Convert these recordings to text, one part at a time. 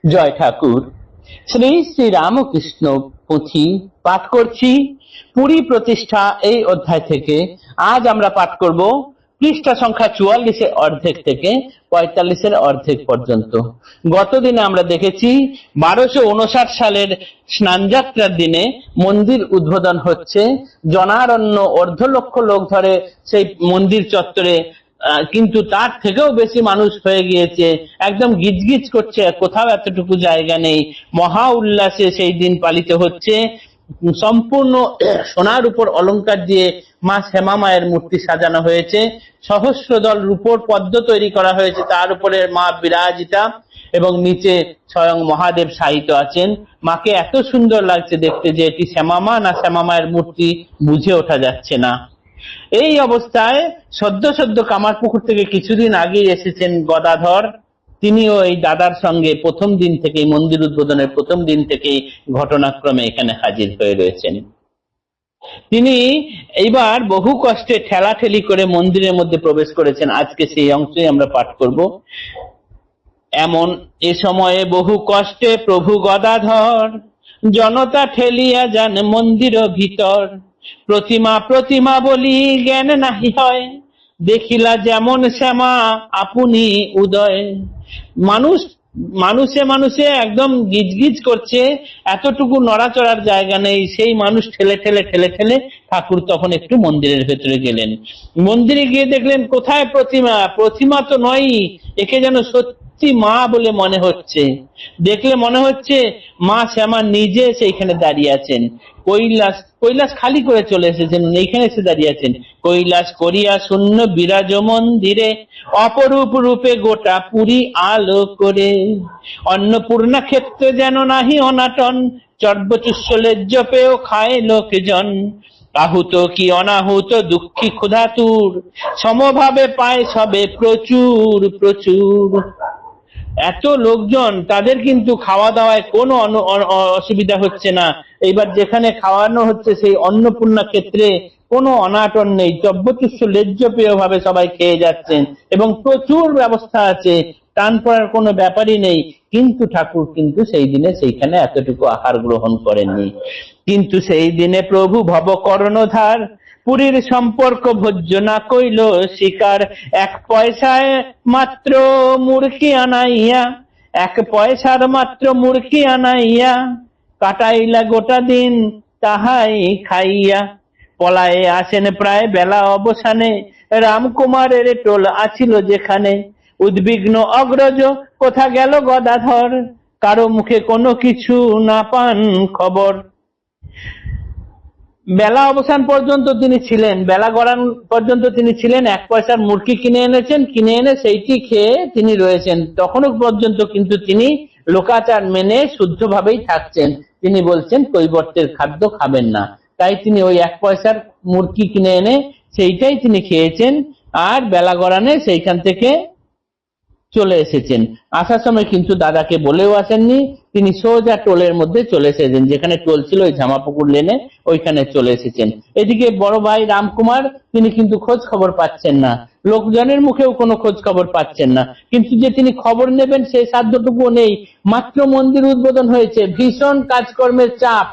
জয় ঠাকুর। শ্রী শ্রী রামকৃষ্ণ পুঁথি পাঠ করছি পুরী প্রতিষ্ঠা এই অধ্যায় থেকে। আজ আমরা পাঠ করব পৃষ্ঠা সংখ্যা 44 অর্ধেক থেকে 45 অর্ধেক পর্যন্ত। গতদিনে আমরা দেখেছি 1259 সালের স্নানযাত্রার দিনে মন্দির উদ্বোধন হচ্ছে। জনারণ্য অর্ধ লক্ষ লোক ধরে সেই মন্দির চত্বরে, কিন্তু তার থেকেও বেশি মানুষ হয়ে গিয়েছে, একদম গিজগিজ করছে, কোথাও এতটুকু জায়গা নেই। মহা উল্লাসে সেই দিন পালিত হচ্ছে। সম্পূর্ণ সোনার উপর অলংকার দিয়ে মা শ্যামা মায়ের মূর্তি সাজানো হয়েছে। সহস্রদল রূপোর পদ্ম তৈরি করা হয়েছে, তার উপরে মা বিরাজিতা এবং নিচে স্বয়ং মহাদেব শায়িত আছেন। মাকে এত সুন্দর লাগছে দেখতে যে এটি শ্যামা মা না শ্যামা মায়ের মূর্তি বুঝে ওঠা যাচ্ছে না। এই অবস্থায় সদ্য কামারপুকুর থেকে কিছুদিন আগে এসেছেন গদাধর। তিনিও এই দাদার সঙ্গে প্রথম দিন থেকে, মন্দির উদ্বোধনের প্রথম দিন থেকে ঘটনাক্রমে এখানে হাজির হয়ে রয়েছেন। তিনি এইবার বহু কষ্টে ঠেলাঠেলি করে মন্দিরের মধ্যে প্রবেশ করেছেন। আজকে সেই অংশই আমরা পাঠ করব। এমন এ সময়ে বহু কষ্টে প্রভু গদাধর জনতা ঠেলিয়া যান মন্দির ভিতর। প্রতিমা বলি জ্ঞান নাহি হয়, দেখিলা যেমন শ্যামা আপনি উদয়। মানুষে একদম গিজগিজ করছে, এতটুকু নড়াচড়ার জায়গা নেই। সেই মানুষ ঠেলে ঠেলে ঠাকুর তখন একটু মন্দিরের ভেতরে গেলেন। মন্দিরে গিয়ে দেখলেন কোথায় প্রতিমা তো নয়, একে যেন সত্যি মা বলে মনে হচ্ছে। দেখলে মনে হচ্ছে মা শ্যামা নিজে সেইখানে দাঁড়িয়ে আছেন। কৈলাস খালি করে চলে এসেছেন, এইখানে এসে দাঁড়িয়ে আছেন। কৈলাস করিয়া শূন্য বিরাজ মন্দিরে, অপরূপ রূপে গোটা পুরী আলো করে। অন্নপূর্ণা ক্ষেত্রে যেন নাহি অনাটন, চর্বচুষ্য লেজ্জ পেয়েও খায় লোকজন। আহুত কি অনাহুত দুঃখী ক্ষুধাতুর, সমভাবে পায় সবে প্রচুর। এত লোকজন, তাদের কিন্তু খাওয়া দাওয়ায় কোনো অসুবিধা হচ্ছে না। এইবার যেখানে খাওয়ানো হচ্ছে সেই অন্নপূর্ণা ক্ষেত্রে কোনো অনাটন নেই, চব্যতুষ্য লেজ্জপেয় ভাবে সবাই খেয়ে যাচ্ছেন এবং প্রচুর ব্যবস্থা আছে, টান পড়ার কোনো ব্যাপারই নেই। কিন্তু ঠাকুর কিন্তু সেই দিনে সেইখানে এতটুকু আহার গ্রহণ করেননি। কিন্তু সেই দিনে প্রভু ভব কর্ণধার, পুরীর সম্পর্ক ভোজ্য না কইল শিকার। 1 পয়সায় মাত্র মুরকি আনাইয়া, 1 পয়সার মাত্র মুরকি আনাইয়া, কাটাইলা গোটা দিন তাহাই খাইয়া। পলায়ে আসেন প্রায় বেলা অবসানে, রামকুমারের টোল আছিল যেখানে। উদ্বিগ্ন অগ্রজ কোথা গেল গদাধর, কারো মুখে কোনো কিছু না পান খবর। বেলা অবসান পর্যন্ত তিনি ছিলেন, বেলা গড়ান পর্যন্ত তিনি ছিলেন। 1 পয়সার মুরগি কিনে এনে সেইটি খেয়ে তিনি রয়েছেন। তখনও পর্যন্ত কিন্তু তিনি লোকাচার মেনে শুদ্ধভাবেই থাকছেন। তিনি বলছেন কৈবর্তের খাদ্য খাবেন না, তাই তিনি ওই 1 পয়সার মুরগি কিনে এনে সেইটাই তিনি খেয়েছেন। আর বেলা গড়ানে সেইখান থেকে চলে এসেছেন। আসার সময় কিন্তু দাদাকে বলেও আসেননি, তিনি সোজা টোলের মধ্যে চলে এসেছেন। যেখানে টোল ছিল ওই ঝামাপুকুর লেনে, ওইখানে চলে এসেছেন। এদিকে বড় ভাই রামকুমার, তিনি কিন্তু খোঁজ খবর পাচ্ছেন না, লোকজনের মুখেও কোনো খোঁজ খবর পাচ্ছেন না। কিন্তু যে তিনি খবর নেবেন সেই সাধ্যটুকুও নেই। মাত্র মন্দির উদ্বোধন হয়েছে, ভীষণ কাজকর্মের চাপ,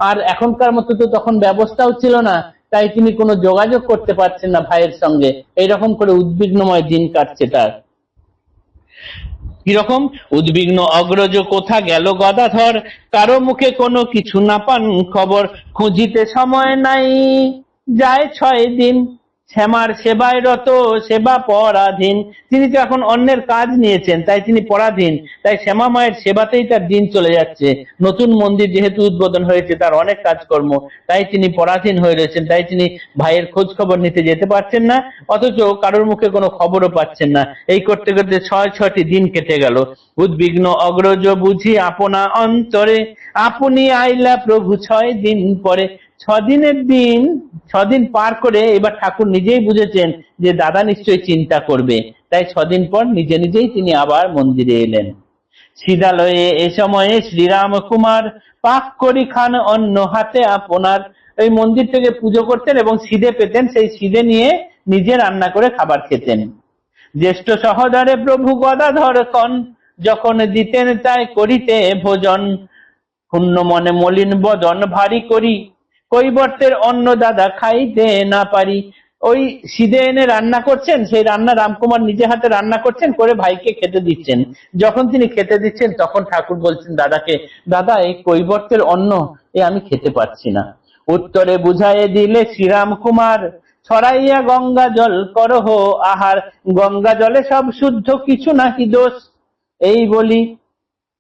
আর এখনকার মতো তো তখন ব্যবস্থাও ছিল না, তাই তিনি কোনো যোগাযোগ করতে পারছেন না ভাইয়ের সঙ্গে। এইরকম করে উদ্বিগ্নময় দিন কাটছে তার। কিরকম? উদ্বিগ্ন অগ্রজ কোথা গেল গদাধর, কারো মুখে কোনো কিছু না পান খবর। খুঁজিতে সময় নাই যায় 6 দিন, শ্যামার সেবায় রত সেবা পরাধীন। তিনি তো এখন অন্যের কাজ নিয়েছেন, তাই তিনি পরাধীন, তাই শ্যামা মায়ের সেবাতেই তার দিন চলে যাচ্ছে। নতুন মন্দির যেহেতু উদ্বোধন হয়েছে, তার অনেক কাজকর্ম, তাই তিনি পরাধীন হয়ে রয়েছেন। তাই তিনি ভাইয়ের খোঁজ খবর নিতে যেতে পারছেন না, অথচ কারোর মুখে কোনো খবরও পাচ্ছেন না। এই করতে করতে 6টি দিন কেটে গেল। উদ্বিগ্ন অগ্রজ বুঝি আপনা অন্তরে, আপনি আইলা প্রভু 6 দিন পরে। 6 দিন পার করে এবার ঠাকুর নিজেই বুঝেছেন যে দাদা নিশ্চয়ই চিন্তা করবে, তাই 6 দিন পর নিজেই তিনি আবার মন্দিরে এলেন। সিদালয়ে এ সময়ে শ্রীরাম কুমার পাক করি খান অন্য হাতে আপনার। এই মন্দির থেকে পুজো করতেন এবং সিদে পেতেন, সেই সিদে নিয়ে নিজে রান্না করে খাবার খেতেন। জ্যেষ্ঠ সহদরে প্রভু গদাধর কন, যখন দিতেন তাই করিতে ভোজন, শূন্য মনে মলিন বদন ভারী করি, কৈবর্তের অন্ন দাদা খাইতে না পারি। ওই সিদে এনে রান্না করছেন, সেই রান্না রামকুমার নিজে হাতে রান্না করছেন, করে ভাইকে খেতে দিচ্ছেন। যখন তিনি খেতে দিচ্ছেন তখন ঠাকুর বলছেন দাদাকে, দাদা এই কৈবর্তের অন্ন আমি খেতে পারছি না। উত্তরে বুঝাইয়ে দিলে শ্রীরাম কুমার, ছড়াইয়া গঙ্গা জল করহ আহার, গঙ্গা জলে সব শুদ্ধ কিছু নাকি দোষ, এই বলি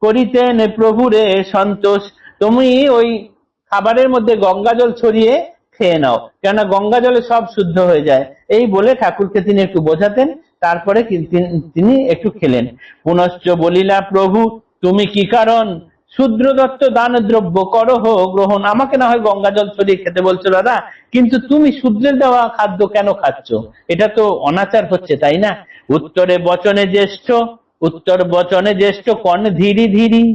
করিতেন প্রভুরে সন্তোষ। তুমি ওই খাবারের মধ্যে গঙ্গা জল ছড়িয়ে খেয়ে নাও, কেননা গঙ্গা জলে সব শুদ্ধ হয়ে যায়। এই বলে ঠাকুরকে তিনি একটু বোঝাতেন, তারপরে তিনি একটু খেলেন। পুনশ্চ বলিলা প্রভু তুমি কি কারণ, শূদ্র দত্ত দান দ্রব্য করহ গ্রহণ। আমাকে না হয় গঙ্গা জল ছড়িয়ে খেতে বলছো দাদা, কিন্তু তুমি শূদ্রের দেওয়া খাদ্য কেন খাচ্ছ? এটা তো অনাচার হচ্ছে, তাই না? উত্তরে বচনে জ্যেষ্ঠ, উত্তর বচনে জ্যেষ্ঠ কন ধীরি ধীরি,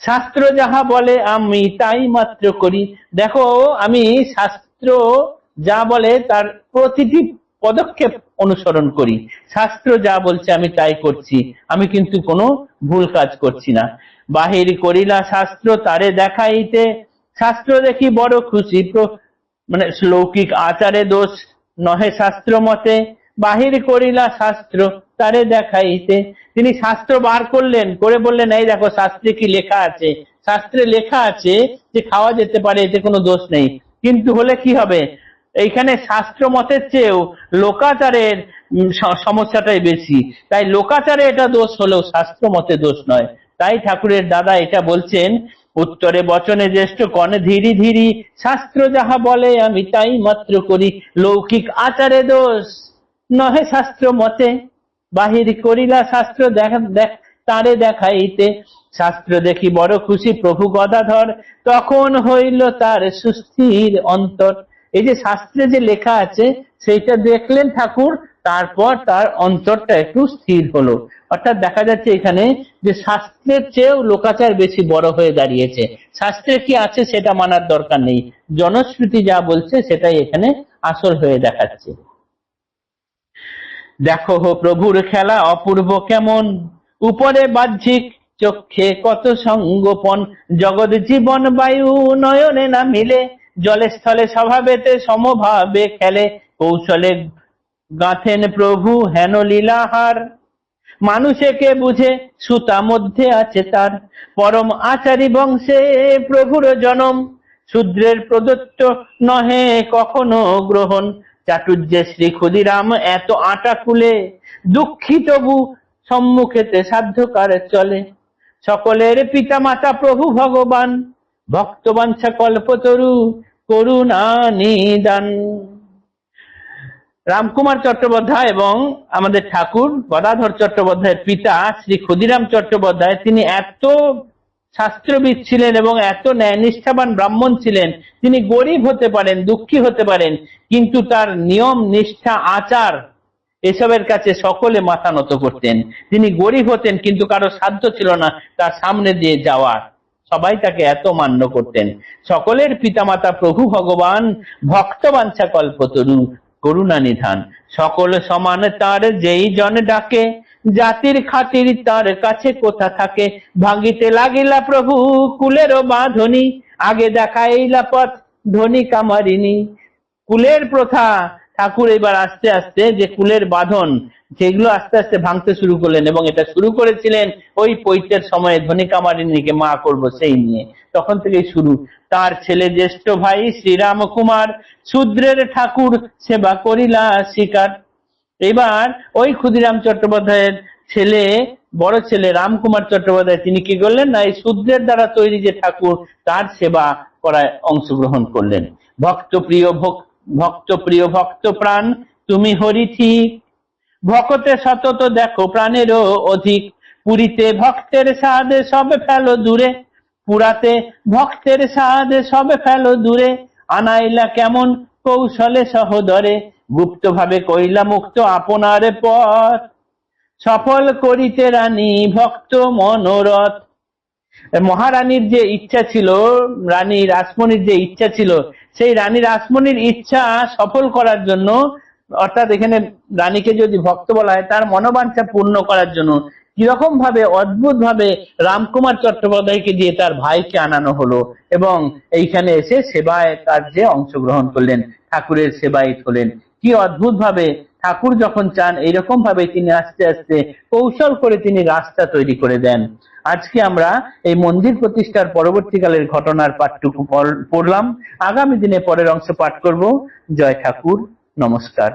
শাস্ত্র যাহা বলে আমি তাই মাত্র করি। দেখো আমি শাস্ত্র যা বলে তার প্রতিটি পদক্ষেপ অনুসরণ করি, শাস্ত্র যা বলছে আমি তাই করছি, আমি কিন্তু কোনো ভুল কাজ করছি না। বাহির করিলা শাস্ত্র তারে দেখাইতে, শাস্ত্র দেখি বড় খুশি, মানে লৌকিক আচারে দোষ নহে শাস্ত্র মতে, বাহির করিলা শাস্ত্র তারে দেখাইতে। তিনি শাস্ত্র বার করলেন, করে বললেন এই দেখো শাস্ত্রে কি লেখা আছে, শাস্ত্রে লেখা আছে যে খাওয়া যেতে পারে, এতে কোনো দোষ নেই। কিন্তু হলে কি হবে, এইখানে শাস্ত্র মতের চেয়েও লোকাচারের সমস্যাটাই বেশি। তাই লোকাচারে এটা দোষ হলেও শাস্ত্র মতে দোষ নয়। তাই ঠাকুরের দাদা এটা বলছেন, উত্তরে বচনে জ্যেষ্ঠ কনে ধীরি ধীরি, শাস্ত্র যাহা বলে আমি তাই মাত্র করি, লৌকিক আচারে দোষ নহে শাস্ত্র মতে, বাহির করিলা শাস্ত্র তারে দেখাইতে, শাস্ত্র দেখি বড় খুশি প্রভু গদাধর, তখন হইল তার সুস্থির অন্তর। এই যে শাস্ত্রে যে লেখা আছে সেইটা দেখলেন ঠাকুর, তারপর তার অন্তরটা একটু স্থির হলো। অর্থাৎ দেখা যাচ্ছে এখানে যে শাস্ত্রের চেয়েও লোকাচার বেশি বড় হয়ে দাঁড়িয়েছে। শাস্ত্রে কি আছে সেটা মানার দরকার নেই, জনশ্রুতি যা বলছে সেটাই এখানে আসল হয়ে দেখাচ্ছে। দেখো হো প্রভুর খেলা অপূর্ব কেমন, উপরে বাহ্যিক চক্ষে কত সঙ্গোপন, জগৎ জীবন বায়ু নয়নে না মিলে, জলে স্থলে স্বভাবেতে সমভাবে খেলে, কৌশলে গাঁথেন প্রভু হেন লীলাহার, মানুষে কে বুঝে সুতা মধ্যে আছে তার, পরম আচারী বংশে প্রভুর জনম, শূদ্রের প্রদত্ত নহে কখনো গ্রহণ, চাটুর্যে শ্রী ক্ষুদিরাম এত আটা কুলে, দুঃখী তবু সম্মুখেতে সাধ্যকার চলে, সকলের পিতা মাতা প্রভু ভগবান, ভক্তবাঞ্ছা কল্পতরু করুণা নিদান। রামকুমার চট্টোপাধ্যায় এবং আমাদের ঠাকুর গদাধর চট্টোপাধ্যায়ের পিতা শ্রী ক্ষুদিরাম চট্টোপাধ্যায়, তিনি এত শাস্ত্রবিদ ছিলেন এবং এত ন্যায়নিষ্ঠাবান ব্রাহ্মণ ছিলেন। তিনি গরিব হতে পারেন, দুঃখী হতে পারেন, কিন্তু তার নিয়ম নিষ্ঠা আচার এসবের কাছে সকলে মাথা নত করতেন। তিনি গরিব হতেন কিন্তু কারো সাধ্য ছিল না তার সামনে দিয়ে যাওয়ার, সবাই তাকে এত মান্য করতেন। সকলের পিতামাতা প্রভু ভগবান, ভক্তবাঞ্ছা কল্পতরু করুণা নিধান, সকল সমান তার যেই জন ডাকে, জাতির খাতির তার কাছে কোথা থাকে, ভাঙিতে লাগিলা প্রভু কুলেরও বাঁধনি, আগে দেখাইলা পথ ধনী কামারিনী। কুলের প্রথা ঠাকুর এবার আস্তে আস্তে যে কুলের বাঁধন সেগুলো আস্তে আস্তে ভাঙতে শুরু করলেন, এবং এটা শুরু করেছিলেন ওই পৈতের সময়ে ধনী কামারিনীকে মা করব সেই নিয়ে, তখন থেকেই শুরু। তার ছেলে জ্যেষ্ঠ ভাই শ্রীরাম কুমার, শূদ্রের ঠাকুর সেবা করিলা শিকার। এবার ওই ক্ষুদিরাম চট্টোপাধ্যায়ের ছেলে, বড় ছেলে রামকুমার চট্টোপাধ্যায়, তিনি কি করলেন না এই শূদ্রের দ্বারা তৈরি যে ঠাকুর তার সেবা করায় অংশগ্রহণ করলেন। ভক্ত প্রিয় ভক্ত প্রাণ তুমি হরি ঠিক, ভকতে সতত দেখো প্রাণেরও অধিক, পুরীতে ভক্তের সাধে সবে ফেলো দূরে, পুরাতে ভক্তের সাধে সবে ফেলো দূরে, আনাইলা কেমন কৌশলে সহদরে, গুপ্ত ভাবে কইলা মুক্ত আপনার পথ, সফল করিতে রানী ভক্ত মনোরথ। মহারানীর যে ইচ্ছা ছিল, রানী রাসমণির যে ইচ্ছা ছিল, সেই রানী রাসমণির ইচ্ছা সফল করার জন্য, অর্থাৎ এখানে রানীকে যদি ভক্ত বলা হয় তার মনোবাঞ্ছা পূর্ণ করার জন্য কিরকম ভাবে অদ্ভুত ভাবে রামকুমার চট্টোপাধ্যায়কে দিয়ে তার ভাইকে আনানো হলো এবং এইখানে এসে সেবায় কার্যে অংশগ্রহণ করলেন, ঠাকুরের সেবায়িত হলেন। কি অদ্ভুত ভাবে ঠাকুর যখন চান এইরকম ভাবে তিনি আস্তে আস্তে কৌশল করে তিনি রাস্তা তৈরি করে দেন। আজকে আমরা এই মন্দির প্রতিষ্ঠার পরবর্তীকালের ঘটনার পাঠটুকু পড়লাম। আগামী দিনে পরের অংশ পাঠ করব। জয় ঠাকুর, নমস্কার।